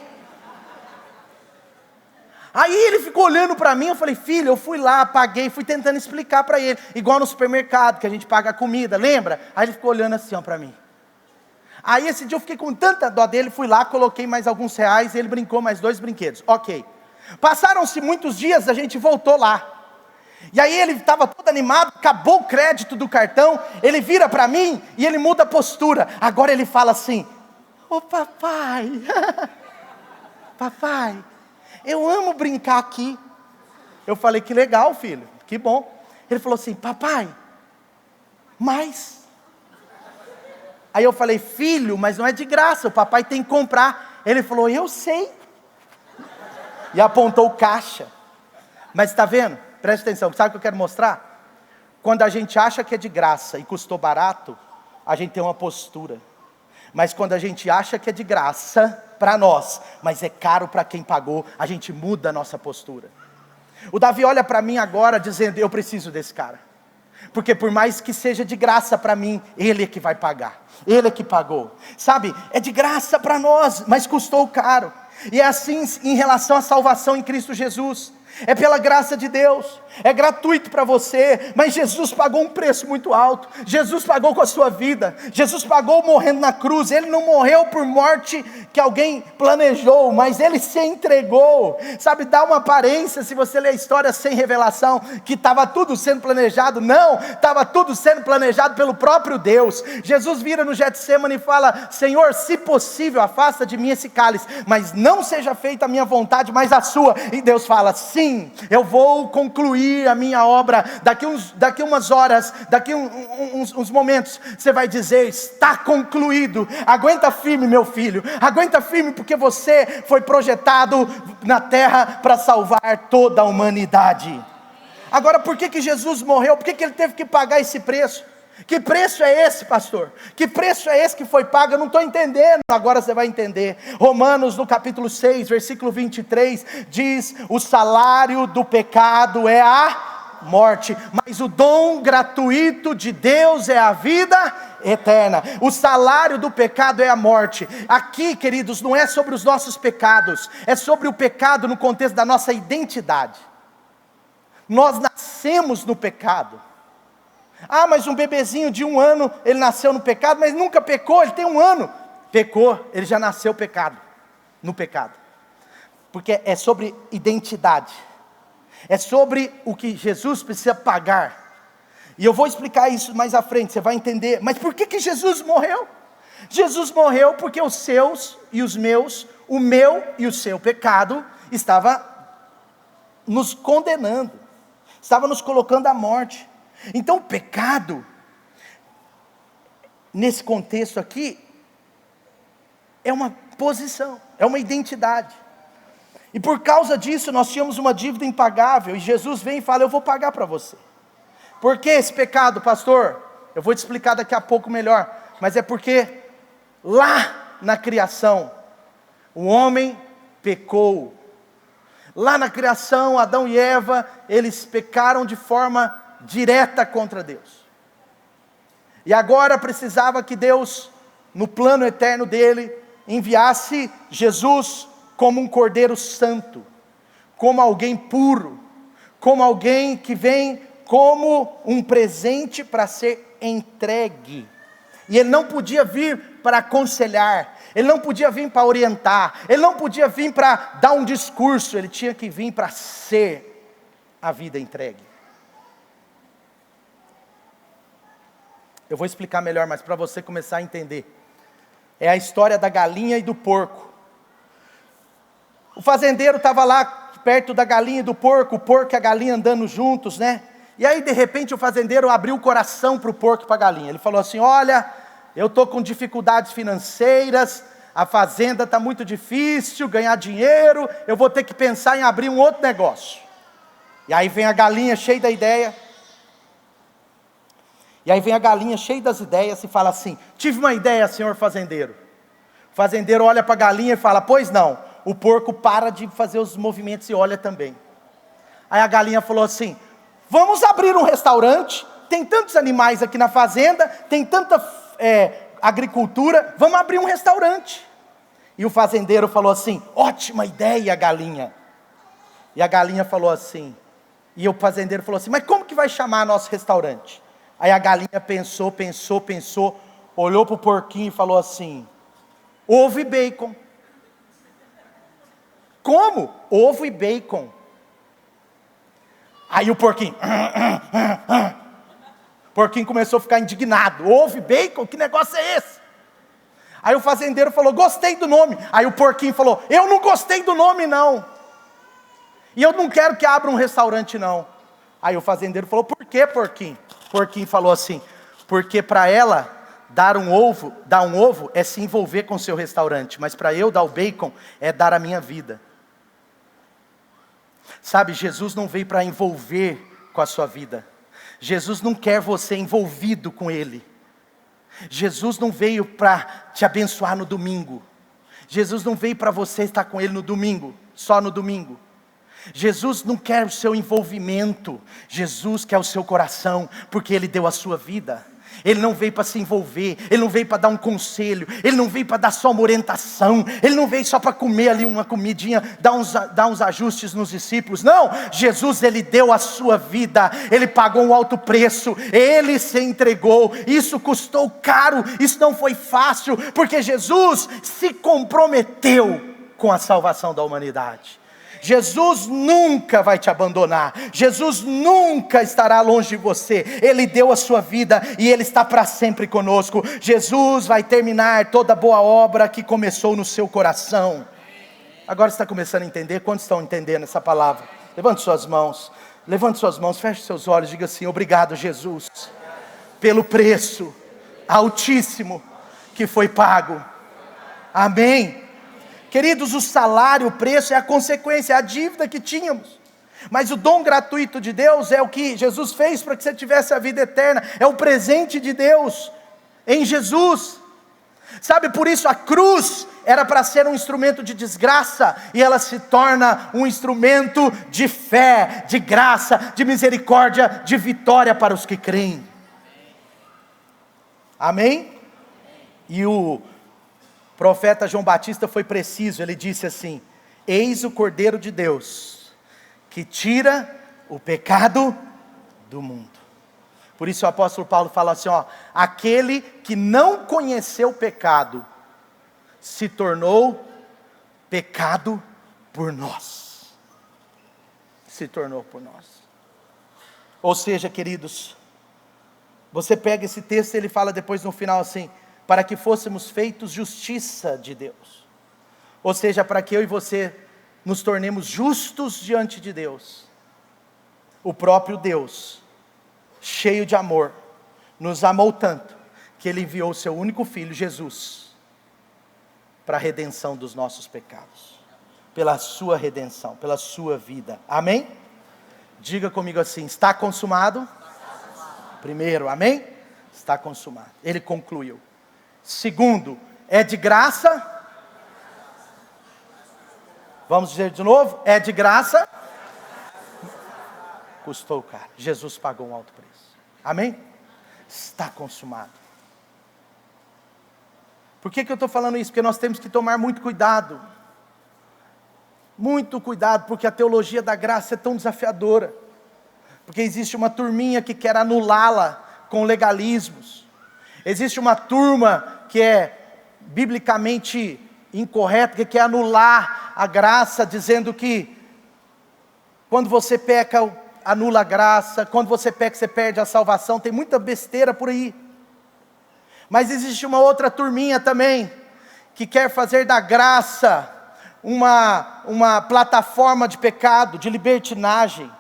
Aí ele ficou olhando para mim, eu falei, filho, eu fui lá, paguei, fui tentando explicar para ele, igual no supermercado, que a gente paga a comida, lembra? Aí ele ficou olhando assim, ó, para mim. Aí esse dia eu fiquei com tanta dó dele, fui lá, coloquei mais alguns reais, e ele brincou mais 2 brinquedos, ok. Passaram-se muitos dias, a gente voltou lá. E aí ele estava todo animado, acabou o crédito do cartão, ele vira para mim e ele muda a postura. Agora ele fala assim, ô papai, papai, eu amo brincar aqui. Eu falei, que legal filho, que bom. Ele falou assim, papai, mais. Aí eu falei, filho, mas não é de graça, o papai tem que comprar. Ele falou, eu sei. E apontou o caixa. Mas está vendo? Preste atenção, sabe o que eu quero mostrar? Quando a gente acha que é de graça e custou barato, a gente tem uma postura. Mas quando a gente acha que é de graça para nós, mas é caro para quem pagou, a gente muda a nossa postura. O Davi olha para mim agora dizendo, eu preciso desse cara. Porque por mais que seja de graça para mim, ele é que vai pagar. Ele é que pagou. Sabe, é de graça para nós, mas custou caro. E é assim em relação à salvação em Cristo Jesus. É pela graça de Deus, é gratuito para você, mas Jesus pagou um preço muito alto. Jesus pagou com a sua vida, Jesus pagou morrendo na cruz. Ele não morreu por morte que alguém planejou, mas Ele se entregou. Sabe, dá uma aparência, se você ler a história sem revelação, que estava tudo sendo planejado. Não, estava tudo sendo planejado pelo próprio Deus. Jesus vira no Getsemane e fala, Senhor, se possível, afasta de mim esse cálice, mas não seja feita a minha vontade, mas a sua. E Deus fala, sim, eu vou concluir a minha obra. Daqui umas horas, daqui uns momentos, você vai dizer, está concluído. Aguenta firme, meu filho, aguenta firme, porque você foi projetado na terra para salvar toda a humanidade. Agora, por que Jesus morreu? Por que Ele teve que pagar esse preço? Que preço é esse, pastor? Que preço é esse que foi pago? Eu não estou entendendo. Agora você vai entender. Romanos no capítulo 6, versículo 23, diz, o salário do pecado é a morte, mas o dom gratuito de Deus é a vida eterna. O salário do pecado é a morte. Aqui, queridos, não é sobre os nossos pecados, é sobre o pecado no contexto da nossa identidade. Nós nascemos no pecado. Ah, mas um bebezinho de 1 ano, ele nasceu no pecado, mas nunca pecou, ele tem 1 ano. Pecou, ele já nasceu no pecado. Porque é sobre identidade. É sobre o que Jesus precisa pagar. E eu vou explicar isso mais à frente, você vai entender. Mas por que Jesus morreu? Jesus morreu porque os seus e os meus, o meu e o seu pecado, estava nos condenando. Estava nos colocando à morte. Então o pecado, nesse contexto aqui, é uma posição, é uma identidade. E por causa disso nós tínhamos uma dívida impagável, e Jesus vem e fala: eu vou pagar para você. Por que esse pecado, pastor? Eu vou te explicar daqui a pouco melhor, mas é porque lá na criação, o homem pecou. Lá na criação, Adão e Eva, eles pecaram de forma direta contra Deus. E agora precisava que Deus, no plano eterno dele, enviasse Jesus como um cordeiro santo, como alguém puro, como alguém que vem como um presente para ser entregue. E ele não podia vir para aconselhar, ele não podia vir para orientar, ele não podia vir para dar um discurso, ele tinha que vir para ser a vida entregue. Eu vou explicar melhor, mas para você começar a entender. É a história da galinha e do porco. O fazendeiro estava lá perto da galinha e do porco, o porco e a galinha andando juntos, né? E aí de repente o fazendeiro abriu o coração para o porco e para a galinha. Ele falou assim: olha, eu estou com dificuldades financeiras, a fazenda está muito difícil, ganhar dinheiro, eu vou ter que pensar em abrir um outro negócio. E aí vem a galinha cheia da ideia. E aí vem a galinha cheia das ideias e fala assim: tive uma ideia, senhor fazendeiro. O fazendeiro olha para a galinha e fala: pois não. O porco para de fazer os movimentos e olha também. Aí a galinha falou assim: vamos abrir um restaurante, tem tantos animais aqui na fazenda, tem tanta agricultura, vamos abrir um restaurante. E o fazendeiro falou assim: ótima ideia, galinha. E a galinha falou assim, e o fazendeiro falou assim: mas como que vai chamar nosso restaurante? Aí a galinha pensou, olhou para o porquinho e falou assim: ovo e bacon. Como? Ovo e bacon. Aí o porquinho começou a ficar indignado: ovo e bacon? Que negócio é esse? Aí o fazendeiro falou: gostei do nome. Aí o porquinho falou: eu não gostei do nome não, e eu não quero que abra um restaurante não. Aí o fazendeiro falou: por que, porquinho? O porquinho falou assim: porque para ela dar um ovo é se envolver com o seu restaurante, mas para eu dar o bacon é dar a minha vida. Sabe, Jesus não veio para envolver com a sua vida. Jesus não quer você envolvido com Ele. Jesus não veio para te abençoar no domingo. Jesus não veio para você estar com Ele no domingo, só no domingo. Jesus não quer o seu envolvimento. Jesus quer o seu coração, porque Ele deu a sua vida. Ele não veio para se envolver, Ele não veio para dar um conselho, Ele não veio para dar só uma orientação, Ele não veio só para comer ali uma comidinha, dar uns ajustes nos discípulos. Não, Jesus, Ele deu a sua vida, Ele pagou um alto preço, Ele se entregou. Isso custou caro, isso não foi fácil, porque Jesus se comprometeu com a salvação da humanidade. Jesus nunca vai te abandonar, Jesus nunca estará longe de você. Ele deu a sua vida e Ele está para sempre conosco. Jesus vai terminar toda boa obra que começou no seu coração. Agora está começando a entender? Quantos estão entendendo essa palavra? Levante suas mãos, feche seus olhos, diga assim: obrigado, Jesus, pelo preço altíssimo que foi pago. Amém. Queridos, o salário, o preço é a consequência, é a dívida que tínhamos. Mas o dom gratuito de Deus é o que Jesus fez para que você tivesse a vida eterna. É o presente de Deus em Jesus. Sabe, por isso a cruz era para ser um instrumento de desgraça, e ela se torna um instrumento de fé, de graça, de misericórdia, de vitória para os que creem. Amém? E o profeta João Batista foi preciso, ele disse assim: eis o Cordeiro de Deus, que tira o pecado do mundo. Por isso o apóstolo Paulo fala assim, aquele que não conheceu o pecado, se tornou pecado por nós. Se tornou por nós. Ou seja, queridos, você pega esse texto e ele fala depois no final assim: para que fôssemos feitos justiça de Deus. Ou seja, para que eu e você nos tornemos justos diante de Deus. O próprio Deus, cheio de amor, nos amou tanto, que Ele enviou o seu único Filho, Jesus, para a redenção dos nossos pecados. pela sua redenção, pela sua vida. Amém? Diga comigo assim: está consumado? Primeiro, amém? Está consumado. Ele concluiu. Segundo, é de graça? Vamos dizer de novo? É de graça? Custou caro. Jesus pagou um alto preço. Amém? Está consumado. Por que eu estou falando isso? Porque nós temos que tomar muito cuidado. Muito cuidado, porque a teologia da graça é tão desafiadora. Porque existe uma turminha que quer anulá-la com legalismos. Existe uma turma que é biblicamente incorreta, que quer anular a graça, dizendo que quando você peca, anula a graça, quando você peca, você perde a salvação. Tem muita besteira por aí. Mas existe uma outra turminha também, que quer fazer da graça uma plataforma de pecado, de libertinagem.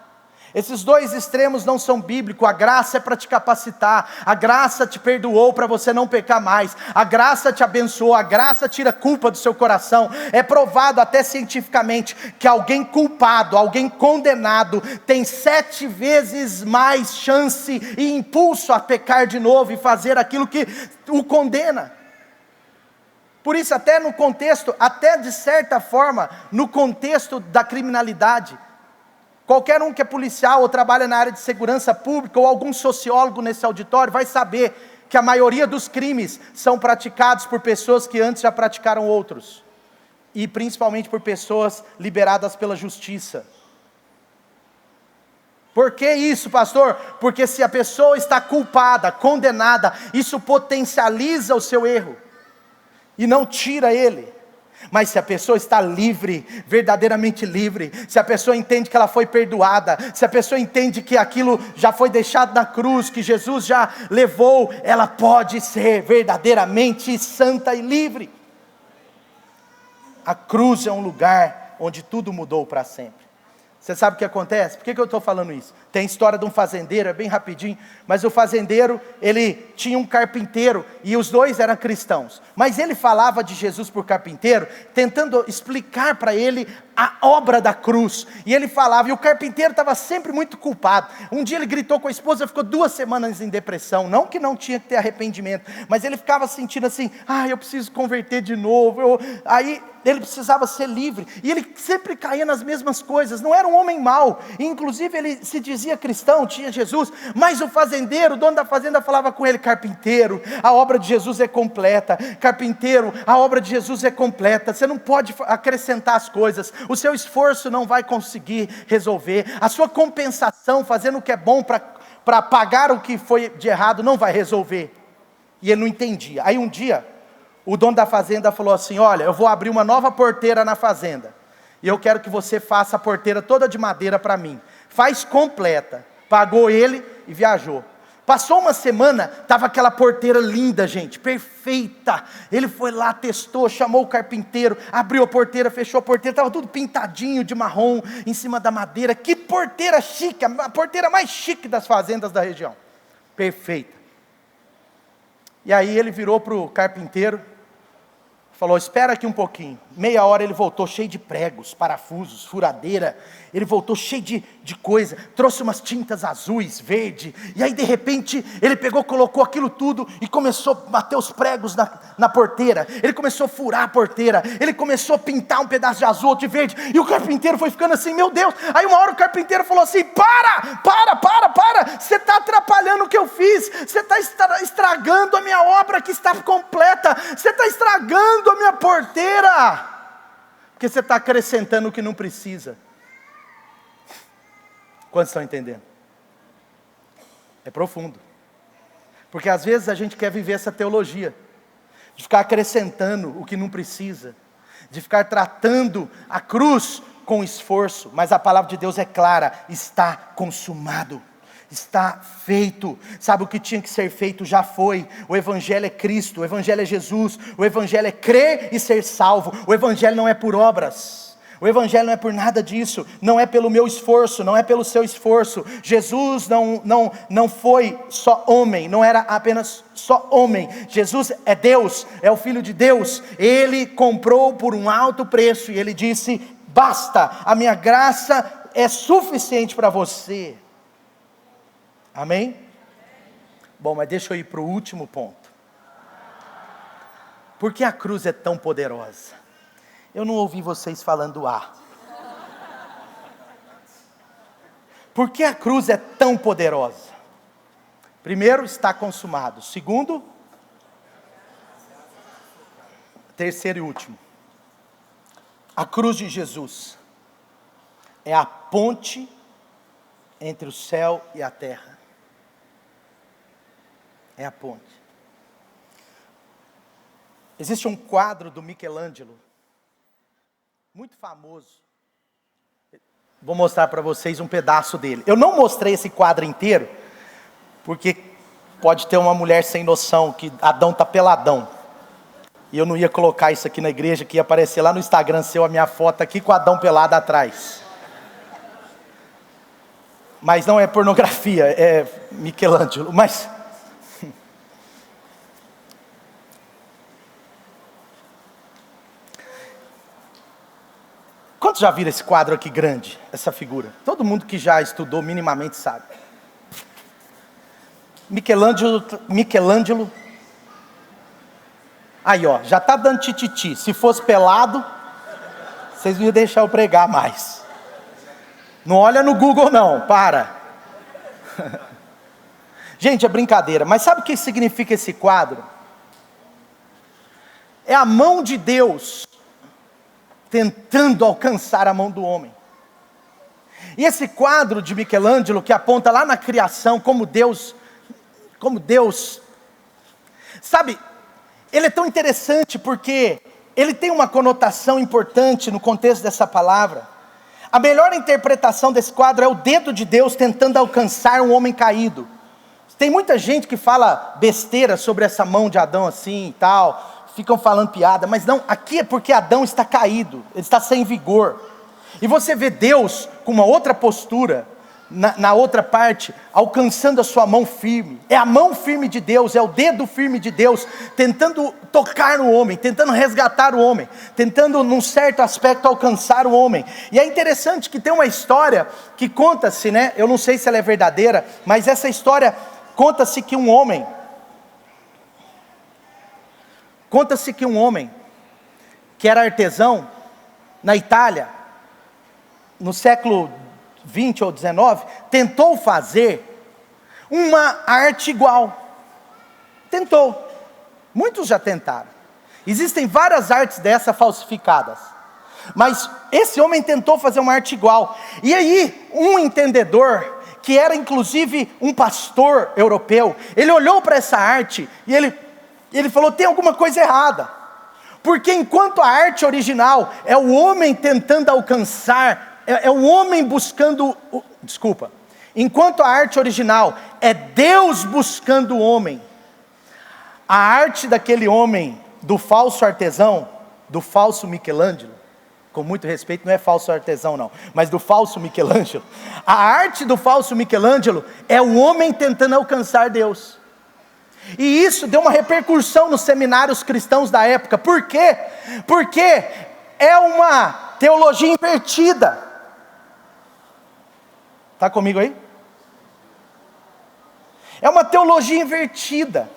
Esses dois extremos não são bíblicos. A graça é para te capacitar, a graça te perdoou para você não pecar mais, a graça te abençoou, a graça tira a culpa do seu coração. É provado até cientificamente que alguém culpado, alguém condenado, tem 7 vezes mais chance e impulso a pecar de novo e fazer aquilo que o condena. Por isso, até no contexto, até de certa forma, no contexto da criminalidade, qualquer um que é policial ou trabalha na área de segurança pública, ou algum sociólogo nesse auditório, vai saber que a maioria dos crimes são praticados por pessoas que antes já praticaram outros. E principalmente por pessoas liberadas pela justiça. Por que isso, pastor? Porque se a pessoa está culpada, condenada, isso potencializa o seu erro. E não tira ele. Mas se a pessoa está livre, verdadeiramente livre, se a pessoa entende que ela foi perdoada, se a pessoa entende que aquilo já foi deixado na cruz, que Jesus já levou, ela pode ser verdadeiramente santa e livre. A cruz é um lugar onde tudo mudou para sempre. Você sabe o que acontece? Por que eu estou falando isso? Tem a história de um fazendeiro, é bem rapidinho, mas o fazendeiro, ele tinha um carpinteiro, e os dois eram cristãos, mas ele falava de Jesus por carpinteiro, tentando explicar para ele a obra da cruz, e ele falava, e o carpinteiro estava sempre muito culpado. Um dia ele gritou com a esposa, ficou 2 semanas em depressão, não que não tinha que ter arrependimento, mas ele ficava sentindo assim, eu preciso converter de novo, aí ele precisava ser livre, e ele sempre caía nas mesmas coisas. Não era um homem mau, e inclusive ele se dizia cristão, tinha Jesus, mas o fazendeiro, o dono da fazenda, falava com ele, carpinteiro, a obra de Jesus é completa, carpinteiro, a obra de Jesus é completa, você não pode acrescentar as coisas, o seu esforço não vai conseguir resolver, a sua compensação, fazendo o que é bom para pagar o que foi de errado, não vai resolver. E ele não entendia. Aí um dia, o dono da fazenda falou assim, olha, eu vou abrir uma nova porteira na fazenda, e eu quero que você faça a porteira toda de madeira para mim, faz completa. Pagou ele e viajou. Passou uma semana, estava aquela porteira linda, gente, perfeita. Ele foi lá, testou, chamou o carpinteiro, abriu a porteira, fechou a porteira, estava tudo pintadinho de marrom, em cima da madeira. Que porteira chique, a porteira mais chique das fazendas da região. Perfeita. E aí ele virou para o carpinteiro, falou, espera aqui um pouquinho. Meia hora ele voltou cheio de pregos, parafusos, furadeira. Ele voltou cheio de coisa. Trouxe umas tintas azuis, verde. E aí de repente ele pegou, colocou aquilo tudo e começou a bater os pregos na porteira. Ele começou a furar a porteira. Ele começou a pintar um pedaço de azul, outro de verde. E o carpinteiro foi ficando assim, meu Deus. Aí uma hora o carpinteiro falou assim, para. Você está atrapalhando o que eu fiz. Você está estragando a minha obra que está completa. Você está estragando a minha porteira, porque você está acrescentando o que não precisa. Quantos estão entendendo? É profundo, porque às vezes a gente quer viver essa teologia, de ficar acrescentando o que não precisa, de ficar tratando a cruz com esforço, mas a palavra de Deus é clara, está consumado. Está feito. Sabe, o que tinha que ser feito já foi. O Evangelho é Cristo, o Evangelho é Jesus, o Evangelho é crer e ser salvo. O Evangelho não é por obras, o Evangelho não é por nada disso, não é pelo meu esforço, não é pelo seu esforço. Jesus não foi só homem, não era apenas só homem. Jesus é Deus, é o Filho de Deus. Ele comprou por um alto preço e ele disse, basta, a minha graça é suficiente para você. Amém? Bom, mas deixa eu ir para o último ponto. Por que a cruz é tão poderosa? Eu não ouvi vocês falando Por que a cruz é tão poderosa? Primeiro, está consumado. Segundo, terceiro e último. A cruz de Jesus é a ponte entre o céu e a terra. É a ponte. Existe um quadro do Michelangelo, muito famoso. Vou mostrar para vocês um pedaço dele. Eu não mostrei esse quadro inteiro, porque pode ter uma mulher sem noção, que Adão está peladão. E eu não ia colocar isso aqui na igreja, que ia aparecer lá no Instagram seu a minha foto aqui com Adão pelado atrás. Mas não é pornografia, é Michelangelo. Mas quantos já viram esse quadro aqui grande, essa figura? Todo mundo que já estudou minimamente sabe. Michelangelo. Aí ó, já está dando tititi. Se fosse pelado, vocês não iam deixar eu pregar mais. Não olha no Google não, para. Gente, é brincadeira, mas sabe o que significa esse quadro? É a mão de Deus tentando alcançar a mão do homem. E esse quadro de Michelangelo, que aponta lá na criação, como Deus, sabe, ele é tão interessante porque ele tem uma conotação importante no contexto dessa palavra. A melhor interpretação desse quadro é o dedo de Deus tentando alcançar um homem caído. Tem muita gente que fala besteira sobre essa mão de Adão assim e tal, ficam falando piada, mas não, aqui é porque Adão está caído, ele está sem vigor. E você vê Deus com uma outra postura, na outra parte, alcançando a sua mão firme. É a mão firme de Deus, é o dedo firme de Deus, tentando tocar no homem, tentando resgatar o homem, tentando num certo aspecto alcançar o homem. E é interessante que tem uma história que conta-se, né? Eu não sei se ela é verdadeira, mas essa história conta-se que um homem que era artesão na Itália, no século 20 ou 19, tentou fazer uma arte igual. Tentou. Muitos já tentaram. Existem várias artes dessas falsificadas. Mas esse homem tentou fazer uma arte igual. E aí, um entendedor, que era inclusive um pastor europeu, ele olhou para essa arte e ele falou, tem alguma coisa errada. Porque enquanto a arte original é o homem tentando alcançar, é o homem buscando, enquanto a arte original é Deus buscando o homem, a arte daquele homem, do falso artesão, do falso Michelangelo, com muito respeito, não é falso artesão não, mas do falso Michelangelo, a arte do falso Michelangelo é o homem tentando alcançar Deus. E isso deu uma repercussão nos seminários cristãos da época. Por quê? Porque é uma teologia invertida. Está comigo aí? É uma teologia invertida.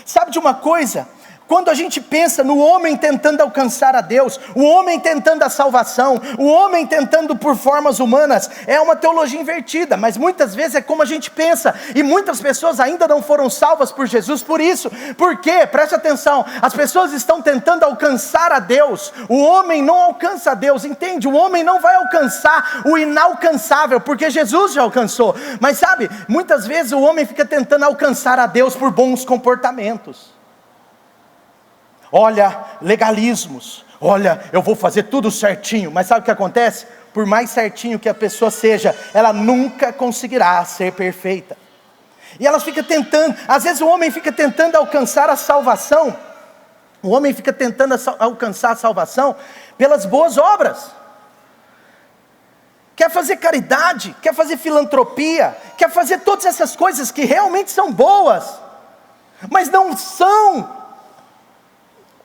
Sabe de uma coisa? Quando a gente pensa no homem tentando alcançar a Deus, o homem tentando a salvação, o homem tentando por formas humanas, é uma teologia invertida, mas muitas vezes é como a gente pensa, e muitas pessoas ainda não foram salvas por Jesus por isso. Por quê? Preste atenção, as pessoas estão tentando alcançar a Deus, o homem não alcança a Deus, entende? O homem não vai alcançar o inalcançável, porque Jesus já alcançou, mas sabe, muitas vezes o homem fica tentando alcançar a Deus por bons comportamentos. Olha, legalismos, olha, eu vou fazer tudo certinho, mas sabe o que acontece? Por mais certinho que a pessoa seja, ela nunca conseguirá ser perfeita. E ela fica tentando, às vezes o homem fica tentando alcançar a salvação, pelas boas obras. Quer fazer caridade, quer fazer filantropia, quer fazer todas essas coisas que realmente são boas, mas não são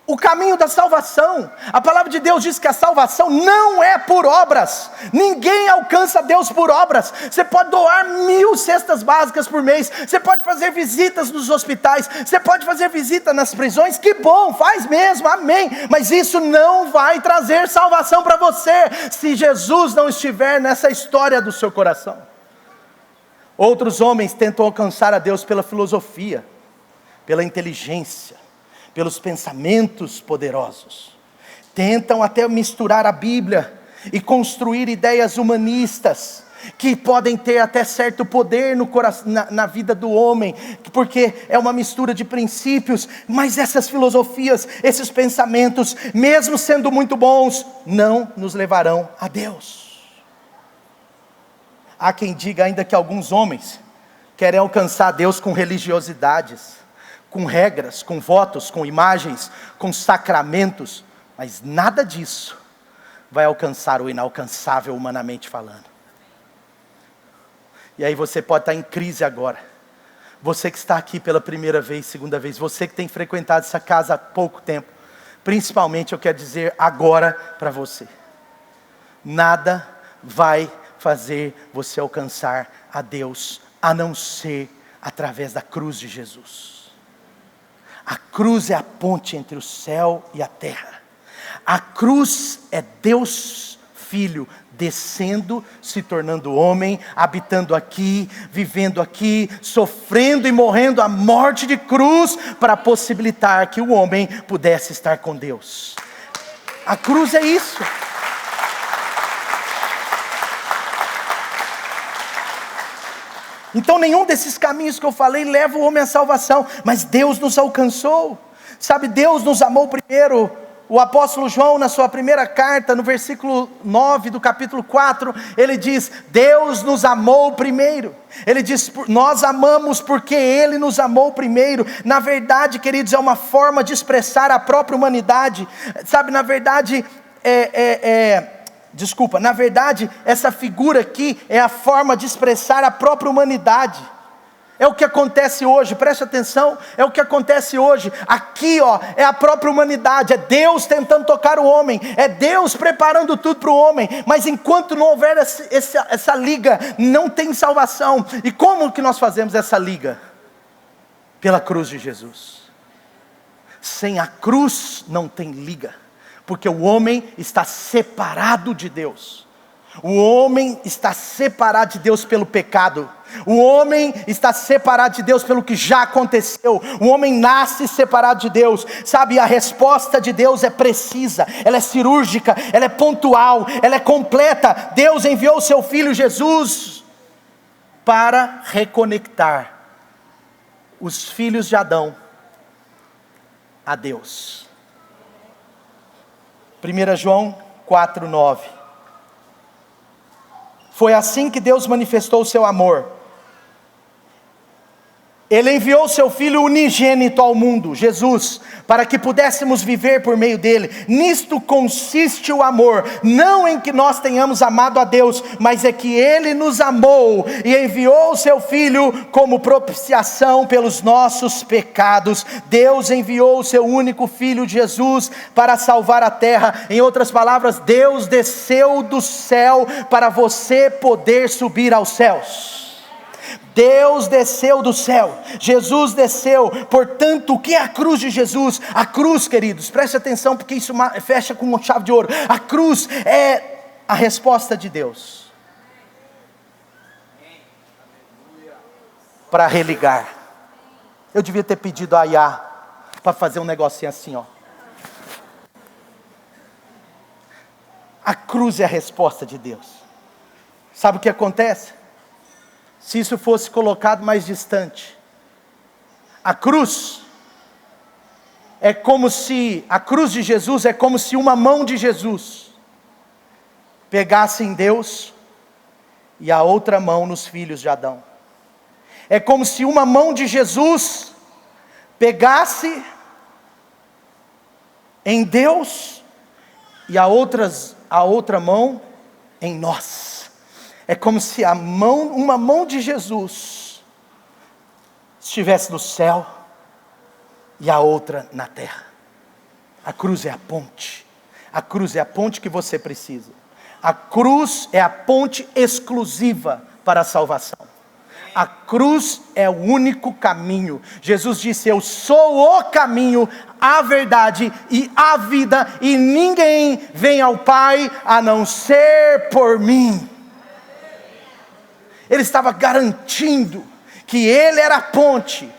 o caminho da salvação. A palavra de Deus diz que a salvação não é por obras. Ninguém alcança Deus por obras. Você pode doar 1000 cestas básicas por mês. Você pode fazer visitas nos hospitais. Você pode fazer visita nas prisões. Que bom, faz mesmo, amém. Mas isso não vai trazer salvação para você, se Jesus não estiver nessa história do seu coração. Outros homens tentam alcançar a Deus pela filosofia, pela inteligência, pelos pensamentos poderosos. Tentam até misturar a Bíblia e construir ideias humanistas, que podem ter até certo poder no coração, na vida do homem, porque é uma mistura de princípios. Mas essas filosofias, esses pensamentos, mesmo sendo muito bons, não nos levarão a Deus. Há quem diga ainda que alguns homens querem alcançar Deus com religiosidades, com regras, com votos, com imagens, com sacramentos, mas nada disso vai alcançar o inalcançável humanamente falando. E aí você pode estar em crise agora, você que está aqui pela primeira vez, segunda vez, você que tem frequentado essa casa há pouco tempo, principalmente eu quero dizer agora para você: nada vai fazer você alcançar a Deus, a não ser através da cruz de Jesus. A cruz é a ponte entre o céu e a terra. A cruz é Deus Filho descendo, se tornando homem, habitando aqui, vivendo aqui, sofrendo e morrendo a morte de cruz, para possibilitar que o homem pudesse estar com Deus. A cruz é isso. Então nenhum desses caminhos que eu falei leva o homem à salvação, mas Deus nos alcançou. Sabe, Deus nos amou primeiro. O apóstolo João, na sua primeira carta, no versículo 9 do capítulo 4, ele diz: Deus nos amou primeiro. Ele diz: nós amamos porque Ele nos amou primeiro. Na verdade, queridos, é uma forma de expressar a própria humanidade. Sabe, na verdade, na verdade, essa figura aqui é a forma de expressar a própria humanidade. É o que acontece hoje, preste atenção, é o que acontece hoje. Aqui é a própria humanidade, é Deus tentando tocar o homem, é Deus preparando tudo para o homem. Mas enquanto não houver essa liga, não tem salvação. E como que nós fazemos essa liga? Pela cruz de Jesus. Sem a cruz não tem liga, porque o homem está separado de Deus. O homem está separado de Deus pelo pecado. O homem está separado de Deus pelo que já aconteceu. O homem nasce separado de Deus. Sabe, a resposta de Deus é precisa, ela é cirúrgica, ela é pontual, ela é completa. Deus enviou o seu Filho Jesus para reconectar os filhos de Adão a Deus. 1 João 4:9. Foi assim que Deus manifestou o seu amor. Ele enviou o seu Filho unigênito ao mundo, Jesus, para que pudéssemos viver por meio dele. Nisto consiste o amor, não em que nós tenhamos amado a Deus, mas é que Ele nos amou e enviou o seu Filho como propiciação pelos nossos pecados. Deus enviou o seu único Filho Jesus para salvar a terra. Em outras palavras, Deus desceu do céu para você poder subir aos céus. Deus desceu do céu, Jesus desceu. Portanto, o que é a cruz de Jesus? A cruz, queridos, preste atenção, porque isso fecha com uma chave de ouro. A cruz é a resposta de Deus para religar. Eu devia ter pedido a Iá para fazer um negocinho assim, A cruz é a resposta de Deus. Sabe o que acontece? Se isso fosse colocado mais distante, a cruz de Jesus é como se uma mão de Jesus pegasse em Deus e a outra mão nos filhos de Adão. É como se uma mão de Jesus pegasse em Deus e a outra mão em nós. É como se uma mão de Jesus estivesse no céu e a outra na terra. A cruz é a ponte. A cruz é a ponte que você precisa. A cruz é a ponte exclusiva para a salvação. A cruz é o único caminho. Jesus disse: eu sou o caminho, a verdade e a vida, e ninguém vem ao Pai a não ser por mim. Ele estava garantindo que Ele era a ponte,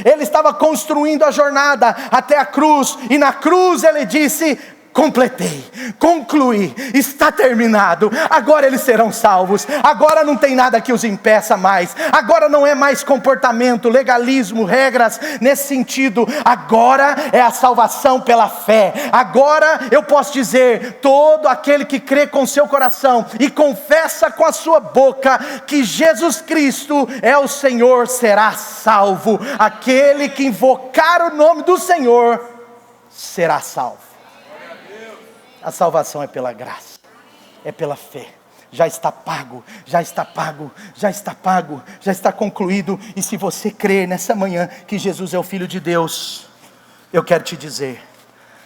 Ele estava construindo a jornada até a cruz, e na cruz Ele disse: completei, concluí, está terminado. Agora eles serão salvos. Agora não tem nada que os impeça mais. Agora não é mais comportamento, legalismo, regras nesse sentido. Agora é a salvação pela fé. Agora eu posso dizer: todo aquele que crê com seu coração e confessa com a sua boca que Jesus Cristo é o Senhor será salvo. Aquele que invocar o nome do Senhor será salvo. A salvação é pela graça, é pela fé. Já está pago, já está pago, já está pago, já está concluído. E se você crê nessa manhã que Jesus é o Filho de Deus, eu quero te dizer,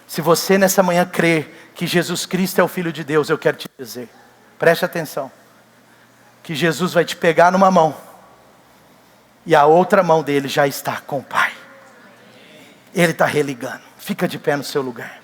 se você nessa manhã crê que Jesus Cristo é o Filho de Deus, eu quero te dizer, preste atenção, que Jesus vai te pegar numa mão, e a outra mão dele já está com o Pai. Ele está religando. Fica de pé no seu lugar.